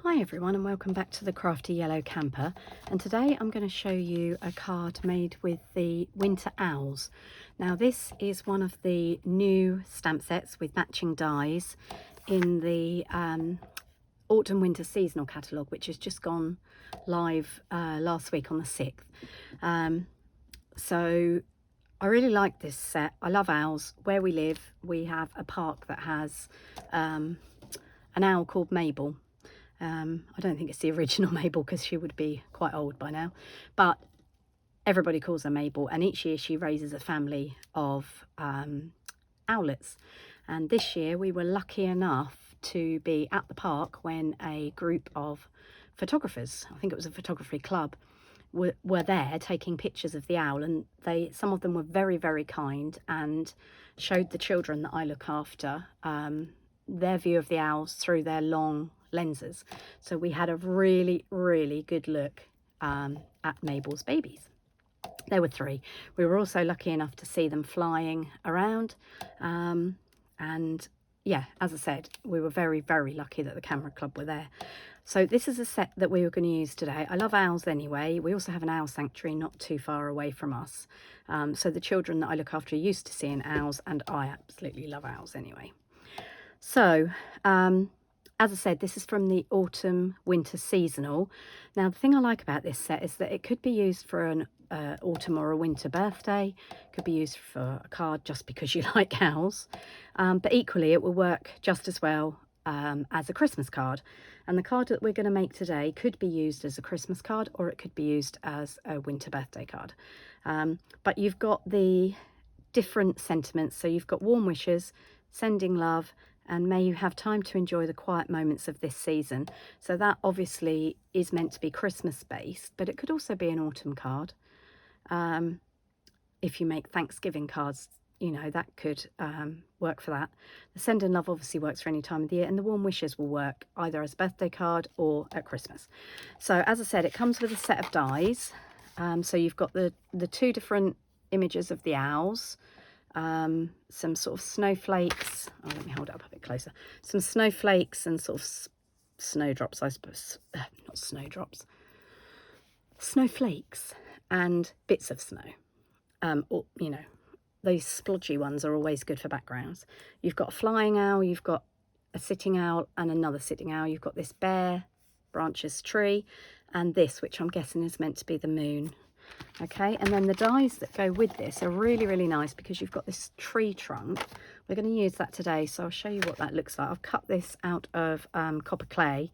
Hi everyone, and welcome back to the Crafty Yellow Camper, and today I'm going to show you a card made with the winter owls. Now this is one of the new stamp sets with matching dies in the autumn winter seasonal catalogue, which has just gone live last week on the 6th. So I really like this set. I love owls. Where we live we have a park that has an owl called Mabel. I don't think it's the original Mabel because she would be quite old by now, but everybody calls her Mabel, and each year she raises a family of owlets. And this year we were lucky enough to be at the park when a group of photographers, I think it was a photography club, were there taking pictures of the owl, and some of them were very, very kind and showed the children that I look after their view of the owls through their long lenses. So we had a really, really good look at Mabel's babies. There were 3. We were also lucky enough to see them flying around, and yeah, as I said, we were very, very lucky that the camera club were there. So this is a set that we were going to use today. I love owls anyway. We also have an owl sanctuary not too far away from us, so the children that I look after are used to seeing owls, and I absolutely love owls anyway. So as I said, this is from the autumn winter seasonal. Now the thing I like about this set is that it could be used for an autumn or a winter birthday, could be used for a card just because you like owls, but equally it will work just as well as a Christmas card. And the card that we're going to make today could be used as a Christmas card, or it could be used as a winter birthday card. But you've got the different sentiments. So you've got warm wishes, sending love, and may you have time to enjoy the quiet moments of this season. So that obviously is meant to be Christmas based, but it could also be an autumn card. If you make Thanksgiving cards, you know, that could work for that. The send and love obviously works for any time of the year, and the warm wishes will work either as a birthday card or at Christmas. So as I said, it comes with a set of dies. So you've got the 2 different images of the owls, some sort of snowflakes. Oh, let me hold it up a bit closer. Some snowflakes and sort of snowdrops, I suppose. Not snowdrops. Snowflakes and bits of snow. Or, you know, those splodgy ones are always good for backgrounds. You've got a flying owl, you've got a sitting owl and another sitting owl. You've got this bare branches tree and this, which I'm guessing is meant to be the moon. Okay, and then the dies that go with this are really, really nice because you've got this tree trunk. We're going to use that today, so I'll show you what that looks like. I've cut this out of copper clay,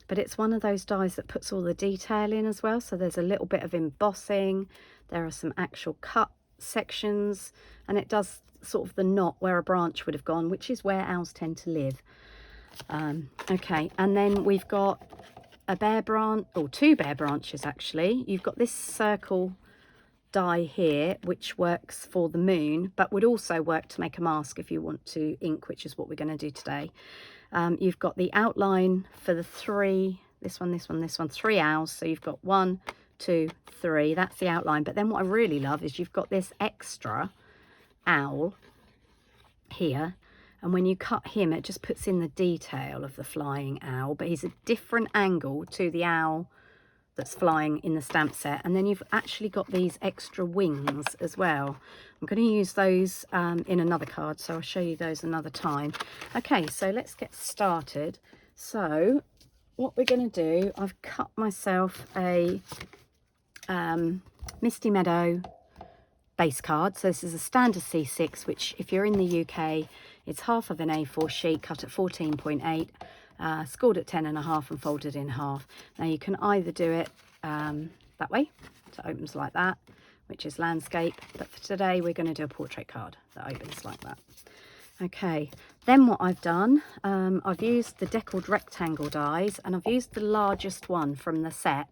but it's one of those dies that puts all the detail in as well. So there's a little bit of embossing, there are some actual cut sections, and it does sort of the knot where a branch would have gone, which is where owls tend to live. Okay, and then we've got a bare branch, or 2 bare branches actually. You've got this circle die here, which works for the moon, but would also work to make a mask if you want to ink, which is what we're going to do today. You've got the outline for the 3, this one, 3 owls. So you've got 1, 2, 3, that's the outline. But then what I really love is you've got this extra owl here, and when you cut him, it just puts in the detail of the flying owl, but he's a different angle to the owl that's flying in the stamp set. And then you've actually got these extra wings as well. I'm going to use those in another card, so I'll show you those another time. Okay, so let's get started. So what we're going to do, I've cut myself a Misty Meadow base card. So this is a standard C6, which if you're in the UK, it's half of an A4 sheet cut at 14.8, scored at 10.5 and folded in half. Now you can either do it that way, so it opens like that, which is landscape, but for today we're going to do a portrait card that opens like that. Okay, then what I've done, I've used the deckled rectangle dies, and I've used the largest one from the set.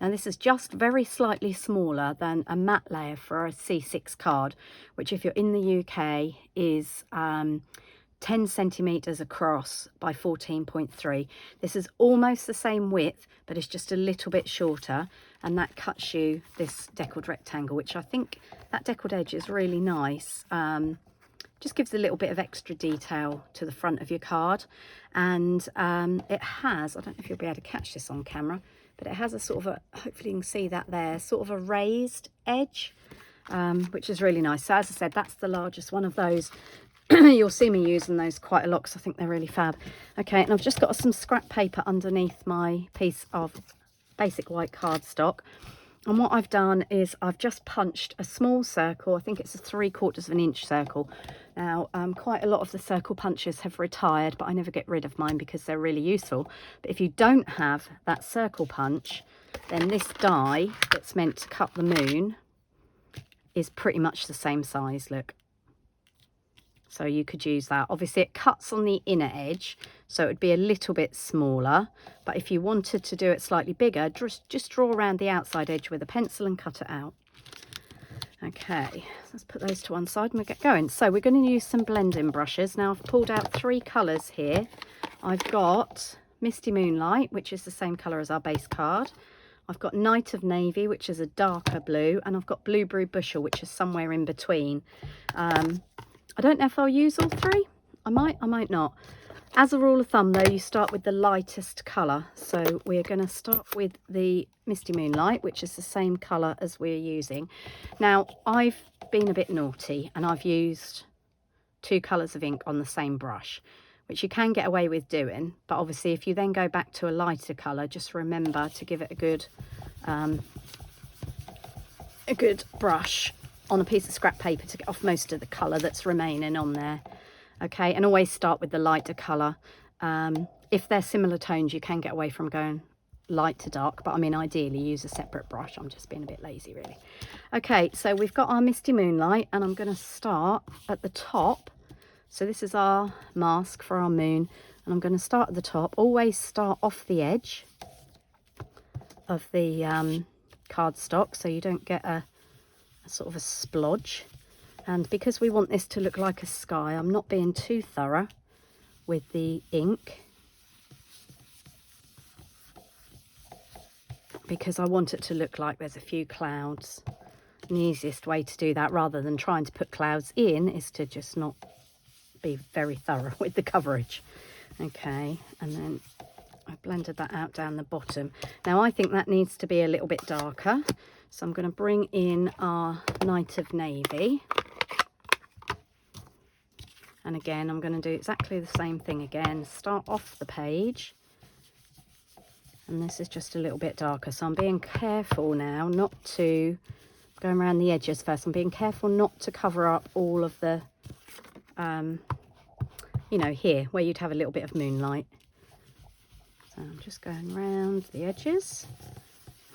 Now this is just very slightly smaller than a matte layer for a C6 card, which if you're in the UK is 10 centimeters across by 14.3. This is almost the same width, but it's just a little bit shorter, and that cuts you this deckled rectangle, which I think that deckled edge is really nice. just gives a little bit of extra detail to the front of your card. And it has, I don't know if you'll be able to catch this on camera, but it has a sort of a, hopefully you can see that there, sort of a raised edge, which is really nice. So as I said, that's the largest one of those. You'll see me using those quite a lot because I think they're really fab. Okay, and I've just got some scrap paper underneath my piece of basic white cardstock. And what I've done is I've just punched a small circle. I think it's a 3/4 inch circle. Now, quite a lot of the circle punches have retired, but I never get rid of mine because they're really useful. But if you don't have that circle punch, then this die that's meant to cut the moon is pretty much the same size, look. So you could use that. Obviously it cuts on the inner edge, so it would be a little bit smaller. But if you wanted to do it slightly bigger, just draw around the outside edge with a pencil and cut it out. Okay, let's put those to one side and we'll get going. So we're going to use some blending brushes. Now I've pulled out 3 colours here. I've got Misty Moonlight, which is the same colour as our base card. I've got Night of Navy, which is a darker blue, and I've got Blueberry Bushel, which is somewhere in between. I don't know if I'll use all 3. I might not. As a rule of thumb though, you start with the lightest colour. So we're going to start with the Misty Moonlight, which is the same colour as we're using. Now, I've been a bit naughty and I've used 2 colours of ink on the same brush, which you can get away with doing. But obviously if you then go back to a lighter colour, just remember to give it a good brush on a piece of scrap paper to get off most of the colour that's remaining on there. Okay, and always start with the lighter colour. If they're similar tones, you can get away from going light to dark, but I mean ideally use a separate brush. I'm just being a bit lazy really. Okay, so we've got our Misty Moonlight and I'm going to start at the top. So this is our mask for our moon and I'm going to start at the top. Always start off the edge of the cardstock so you don't get a sort of a splodge. And because we want this to look like a sky, I'm not being too thorough with the ink because I want it to look like there's a few clouds. And the easiest way to do that rather than trying to put clouds in is to just not be very thorough with the coverage. Okay, and then I blended that out down the bottom. Now I think that needs to be a little bit darker. So I'm going to bring in our Night of Navy. And again, I'm going to do exactly the same thing again. Start off the page. And this is just a little bit darker. So I'm being careful now not to, going around the edges first, I'm being careful not to cover up all of the, you know, here, where you'd have a little bit of moonlight. So I'm just going around the edges.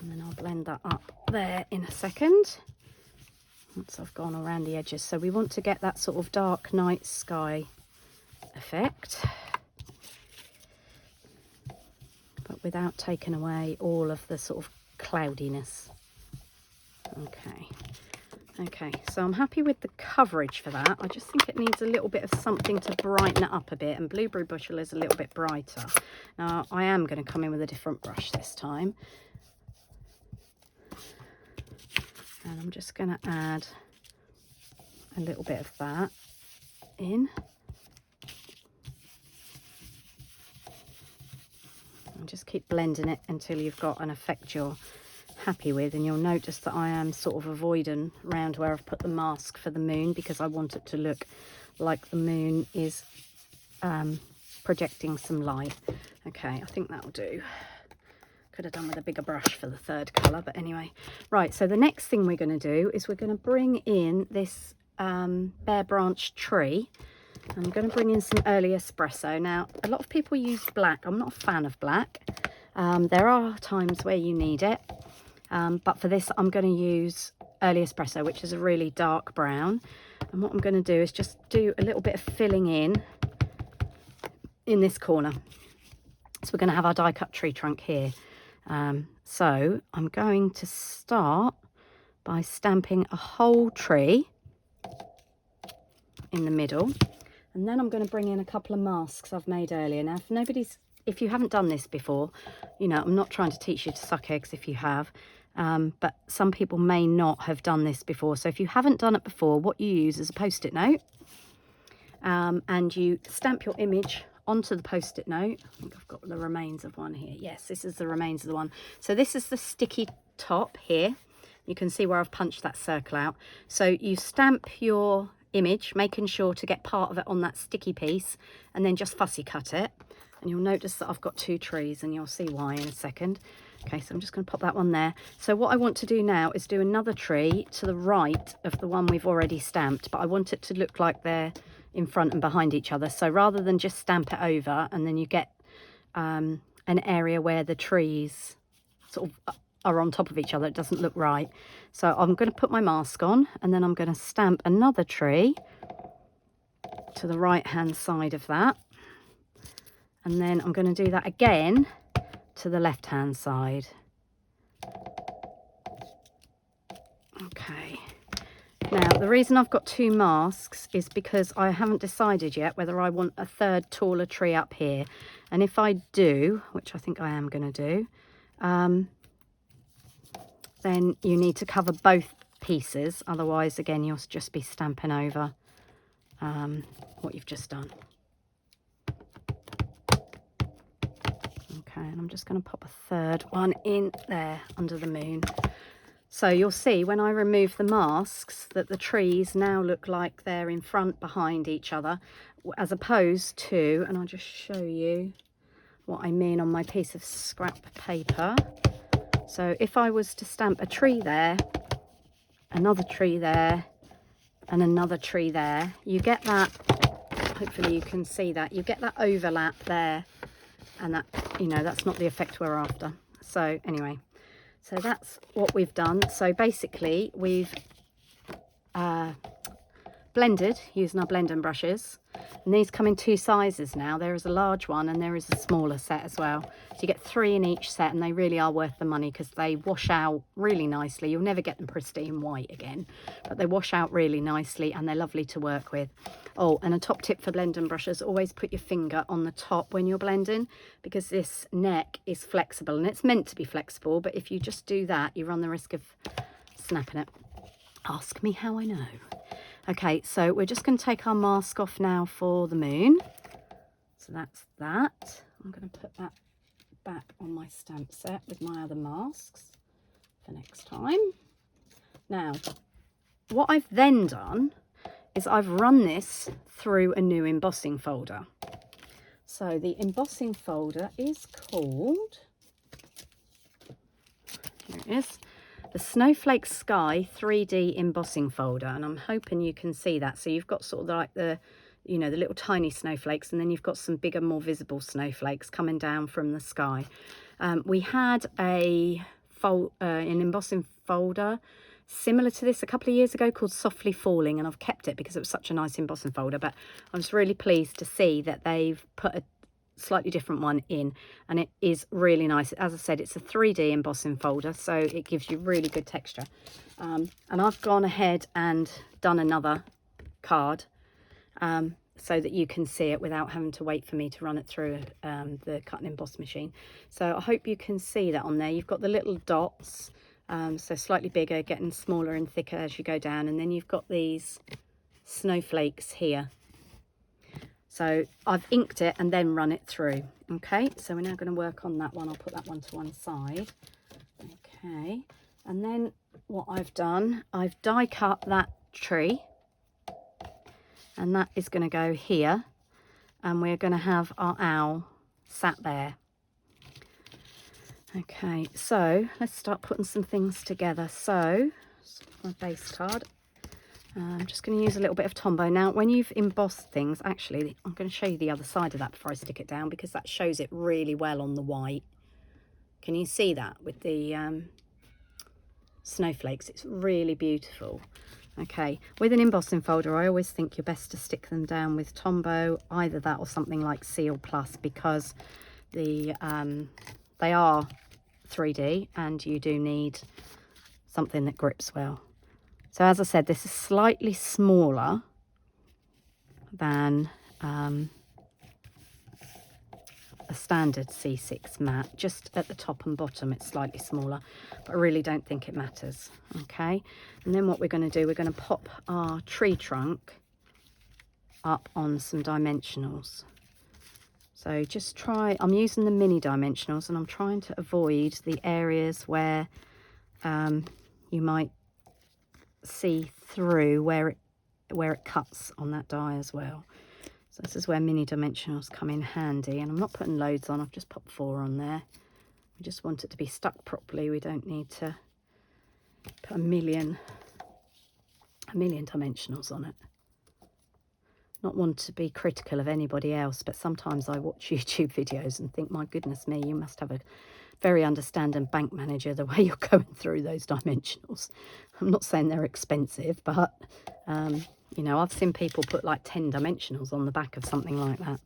And then I'll blend that up there in a second. Once I've gone around the edges. So we want to get that sort of dark night sky effect, but without taking away all of the sort of cloudiness. Okay, so I'm happy with the coverage for that. I just think it needs a little bit of something to brighten it up a bit, and Blueberry Bushel is a little bit brighter. Now I am going to come in with a different brush this time. And I'm just going to add a little bit of that in. And just keep blending it until you've got an effect you're happy with. And you'll notice that I am sort of avoiding around where I've put the mask for the moon because I want it to look like the moon is projecting some light. Okay, I think that'll do. Could have done with a bigger brush for the 3rd colour, but anyway. Right, so the next thing we're going to do is we're going to bring in this bare branch tree. I'm going to bring in some early espresso. Now, a lot of people use black. I'm not a fan of black. There are times where you need it, but for this I'm going to use early espresso, which is a really dark brown. And what I'm going to do is just do a little bit of filling in this corner. So we're going to have our die cut tree trunk here. So I'm going to start by stamping a whole tree in the middle, and then I'm going to bring in a couple of masks I've made earlier. Now if you haven't done this before, you know, I'm not trying to teach you to suck eggs if you have, but some people may not have done this before. So if you haven't done it before, what you use is a post-it note, and you stamp your image onto the post-it note. I think I've got the remains of one here. Yes, this is the remains of the one. So this is the sticky top here. You can see where I've punched that circle out. So you stamp your image, making sure to get part of it on that sticky piece, and then just fussy cut it. And you'll notice that I've got 2 trees, and you'll see why in a second. Okay, so I'm just going to pop that one there. So what I want to do now is do another tree to the right of the one we've already stamped, but I want it to look like they're in front and behind each other. So rather than just stamp it over and then you get an area where the trees sort of are on top of each other, it doesn't look right. So I'm going to put my mask on, and then I'm going to stamp another tree to the right hand side of that, and then I'm going to do that again to the left hand side. Okay, now the reason I've got 2 masks is because I haven't decided yet whether I want a third taller tree up here, and if I do, which I think I am going to do, then you need to cover both pieces, otherwise again you'll just be stamping over what you've just done. Okay, and I'm just going to pop a third one in there under the moon. So you'll see when I remove the masks that the trees now look like they're in front behind each other, as opposed to, and I'll just show you what I mean on my piece of scrap paper. So if I was to stamp a tree there, another tree there, and another tree there, you get that, hopefully you can see that, you get that overlap there, and that, you know, that's not the effect we're after. So anyway, so that's what we've done. So basically we've blended using our blending brushes, and these come in 2 sizes now. There is a large one and there is a smaller set as well. So you get 3 in each set, and they really are worth the money because they wash out really nicely. You'll never get them pristine white again, but they wash out really nicely and they're lovely to work with. Oh, and a top tip for blending brushes, always put your finger on the top when you're blending, because this neck is flexible, and it's meant to be flexible, but if you just do that, you run the risk of snapping it. Ask me how I know. Okay, so we're just going to take our mask off now for the moon. So that's that. I'm going to put that back on my stamp set with my other masks for next time. Now, what I've then done is I've run this through a new embossing folder. So the embossing folder is called, here it is, the Snowflake Sky 3D embossing folder, and I'm hoping you can see that. So you've got sort of like the, you know, the little tiny snowflakes, and then you've got some bigger, more visible snowflakes coming down from the sky. We had an embossing folder similar to this a couple of years ago called Softly Falling, and I've kept it because it was such a nice embossing folder, but I was really pleased to see that they've put a slightly different one in, and it is really nice. As I said, it's a 3D embossing folder, so it gives you really good texture. And I've gone ahead and done another card so that you can see it without having to wait for me to run it through the cut and emboss machine. So I hope you can see that on there. You've got the little dots, so slightly bigger, getting smaller and thicker as you go down, and then you've got these snowflakes here. So I've inked it and then run it through. Okay, so we're now going to work on that one. I'll put that one to one side. Okay, and then what I've done, I've die cut that tree, and that is going to go here, and we're going to have our owl sat there. Okay, so let's start putting some things together. So my base card. I'm just going to use a little bit of Tombow. Now, when you've embossed things, actually, I'm going to show you the other side of that before I stick it down, because that shows it really well on the white. Can you see that with the snowflakes? It's really beautiful. Okay, with an embossing folder, I always think you're best to stick them down with Tombow, either that or something like Seal Plus, because they are 3D and you do need something that grips well. So as I said, this is slightly smaller than a standard C6 mat. Just at the top and bottom it's slightly smaller, but I really don't think it matters. Okay, and then what we're going to do, we're going to pop our tree trunk up on some dimensionals. So just try, I'm using the mini dimensionals and I'm trying to avoid the areas where you might see through where it cuts on that die as well. So this is where mini dimensionals come in handy, and I'm not putting loads on, I've just popped 4 on there. We just want it to be stuck properly. We don't need to put a million dimensionals on it. Not want to be critical of anybody else, but sometimes I watch YouTube videos and think, my goodness me, you must have a very understanding bank manager the way you're going through those dimensionals. I'm not saying they're expensive, but you know, I've seen people put like 10 dimensionals on the back of something like that.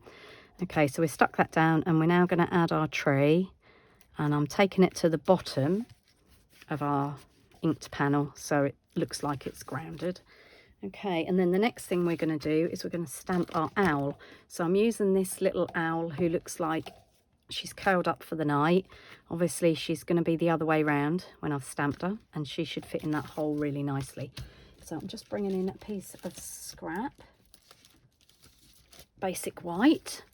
Okay, so we stuck that down, and we're now going to add our tree, and I'm taking it to the bottom of our inked panel so it looks like it's grounded. Okay, and then the next thing we're going to do is we're going to stamp our owl. So I'm using this little owl who looks like she's curled up for the night. Obviously she's going to be the other way round when I've stamped her, and she should fit in that hole really nicely. So I'm just bringing in a piece of scrap, basic white.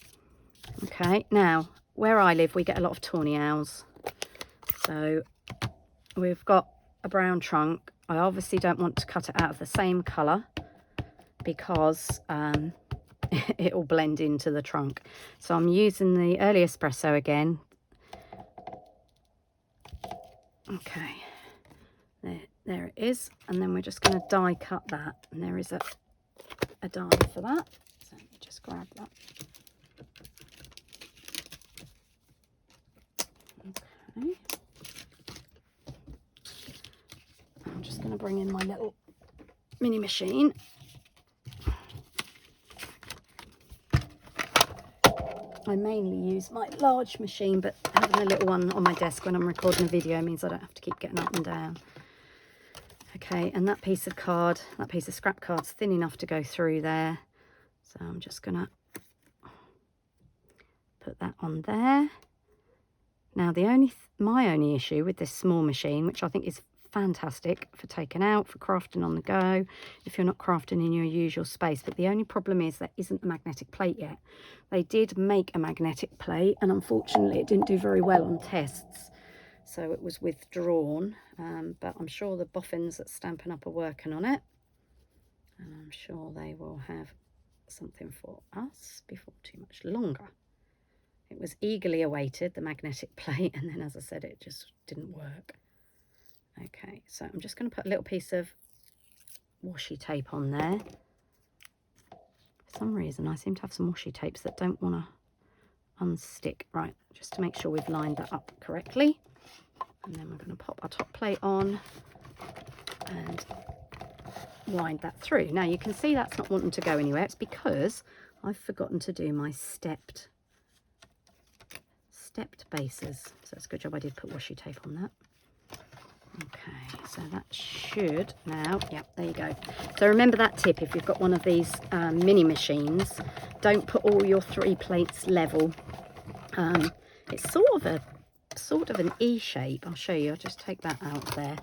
Okay, now where I live we get a lot of tawny owls. So we've got a brown trunk. I obviously don't want to cut it out of the same colour because it will blend into the trunk. So I'm using the early espresso again. Okay, there it is. And then we're just going to die cut that. And there is a die for that. So let me just grab that. Okay. I'm just going to bring in my little mini machine. I mainly use my large machine, but having a little one on my desk when I'm recording a video means I don't have to keep getting up and down. Okay, and that piece of card, that piece of scrap card's thin enough to go through there. So I'm just going to put that on there. Now my only issue with this small machine, which I think is fantastic for taking out, for crafting on the go, if you're not crafting in your usual space, but the only problem is there isn't a magnetic plate yet. They did make a magnetic plate, and unfortunately it didn't do very well on tests, so it was withdrawn, but I'm sure the boffins at Stampin' Up are working on it, and I'm sure they will have something for us before too much longer. It was eagerly awaited, the magnetic plate, and then, as I said, it just didn't work. Okay, so I'm just going to put a little piece of washi tape on there. For some reason, I seem to have some washi tapes that don't want to unstick. Right, just to make sure we've lined that up correctly. And then we're going to pop our top plate on and wind that through. Now, you can see that's not wanting to go anywhere. It's because I've forgotten to do my stepped bases. So it's a good job I did put washi tape on that. Okay, so that should now, yep, there you go. So remember that tip, if you've got one of these mini machines, don't put all your 3 plates level. It's sort of an E shape. I'll show you. I'll just take that out there.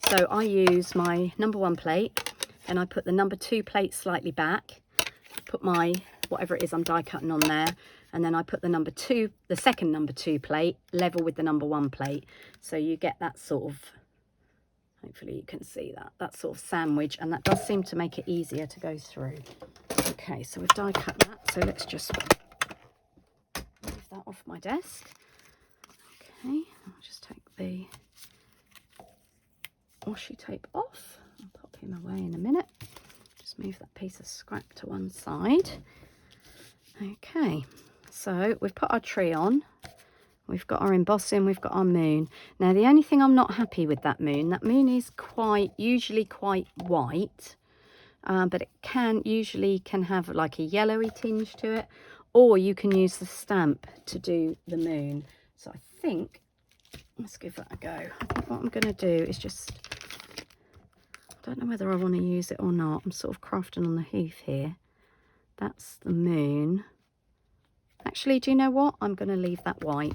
So I use my number 1 plate, and I put the number 2 plate slightly back, put my whatever it is I'm die cutting on there, and then I put the second number 2 plate level with the number 1 plate, so you get that sort of, hopefully you can see that sort of sandwich, and that does seem to make it easier to go through. Okay, so we've die cut that, so let's just move that off my desk. Okay, I'll just take the washi tape off. I'll pop him away in a minute. Just move that piece of scrap to one side. Okay, so we've put our tree on. We've got our embossing, we've got our moon. Now, the only thing I'm not happy with that moon is usually quite white, but it usually can have like a yellowy tinge to it, or you can use the stamp to do the moon. So I think, let's give that a go. I think what I'm going to do is just, I don't know whether I want to use it or not. I'm sort of crafting on the hoof here. That's the moon. Actually, do you know what? I'm going to leave that white.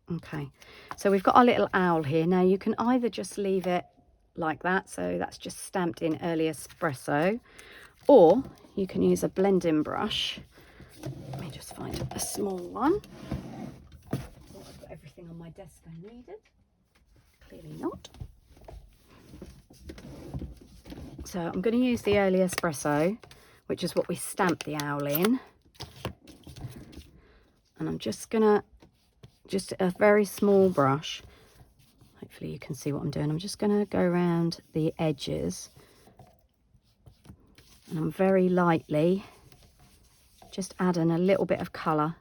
Okay, so we've got our little owl here. Now, you can either just leave it like that. So that's just stamped in early espresso. Or you can use a blending brush. Let me just find a small one. I've got everything on my desk I needed. Clearly not. So I'm going to use the early espresso, which is what we stamped the owl in. And I'm just going to, just a very small brush. Hopefully you can see what I'm doing. I'm just going to go around the edges. And I'm very lightly just adding a little bit of colour.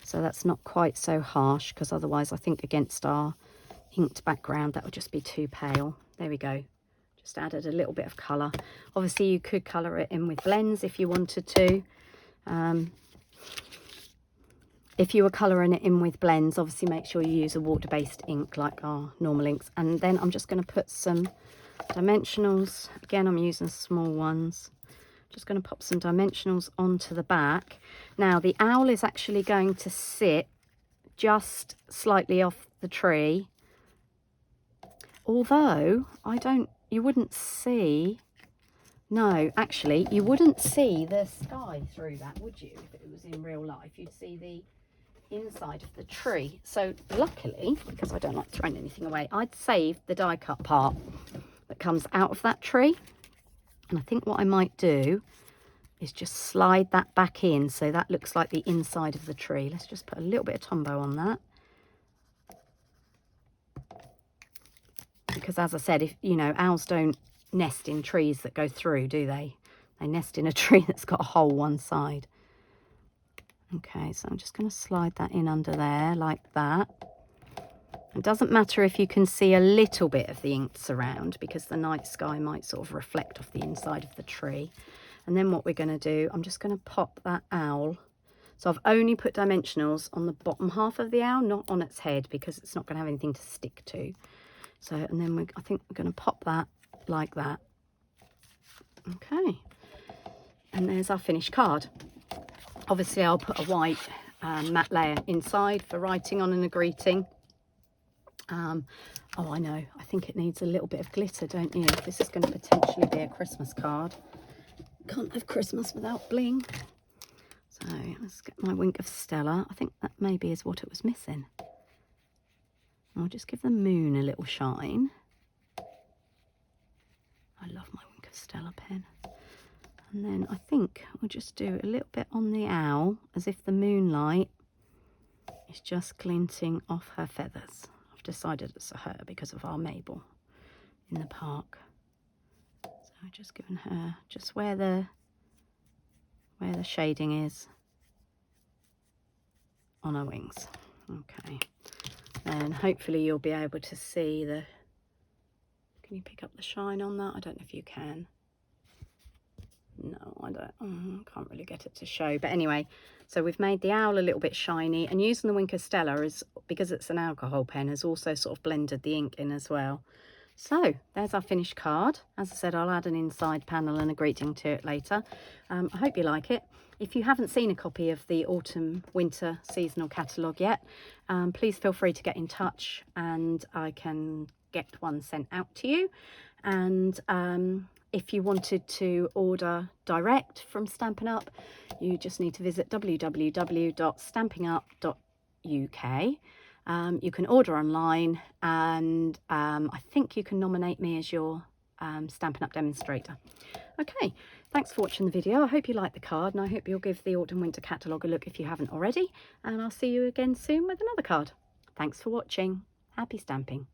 So that's not quite so harsh, because otherwise I think against our inked background that would just be too pale. There we go. Just added a little bit of colour. Obviously you could colour it in with blends if you wanted to. If you were colouring it in with blends, obviously make sure you use a water-based ink like our normal inks. And then I'm just going to put some dimensionals. Again, I'm using small ones. Just going to pop some dimensionals onto the back. Now, the owl is actually going to sit just slightly off the tree. Although, you wouldn't see... No, actually, you wouldn't see the sky through that, would you? If it was in real life, you'd see the inside of the tree. So luckily, because I don't like throwing anything away, I'd saved the die cut part that comes out of that tree. And I think what I might do is just slide that back in so that looks like the inside of the tree. Let's just put a little bit of Tombow on that. Because as I said, if you know, owls don't nest in trees that go through, do they? They nest in a tree that's got a hole one side. Okay, so I'm just going to slide that in under there like that. It doesn't matter if you can see a little bit of the ink surround, because the night sky might sort of reflect off the inside of the tree. And then what we're going to do, I'm just going to pop that owl. So I've only put dimensionals on the bottom half of the owl, not on its head, because it's not going to have anything to stick to. So, and then I think we're going to pop that like that. Okay. And there's our finished card. Obviously, I'll put a white matte layer inside for writing on and a greeting. Oh, I know. I think it needs a little bit of glitter, don't you? This is going to potentially be a Christmas card. Can't have Christmas without bling. So let's get my wink of Stella. I think that maybe is what it was missing. I'll just give the moon a little shine. I love my wink of Stella pen. And then I think we'll just do a little bit on the owl, as if the moonlight is just glinting off her feathers. I've decided it's her because of our Mabel in the park. So I've just given her just where the shading is on her wings. Okay. And hopefully you'll be able to see the... Can you pick up the shine on that? I don't know if you can. No, I can't really get it to show. But anyway, so we've made the owl a little bit shiny, and using the Wink of Stella is, because it's an alcohol pen, has also sort of blended the ink in as well. So there's our finished card. As I said, I'll add an inside panel and a greeting to it later. I hope you like it. If you haven't seen a copy of the autumn winter seasonal catalogue yet, please feel free to get in touch and I can get one sent out to you. And if you wanted to order direct from Stampin' Up, you just need to visit www.stampinup.uk. You can order online, and I think you can nominate me as your Stampin' Up demonstrator. Okay, thanks for watching the video. I hope you liked the card, and I hope you'll give the autumn winter catalogue a look if you haven't already. And I'll see you again soon with another card. Thanks for watching. Happy stamping.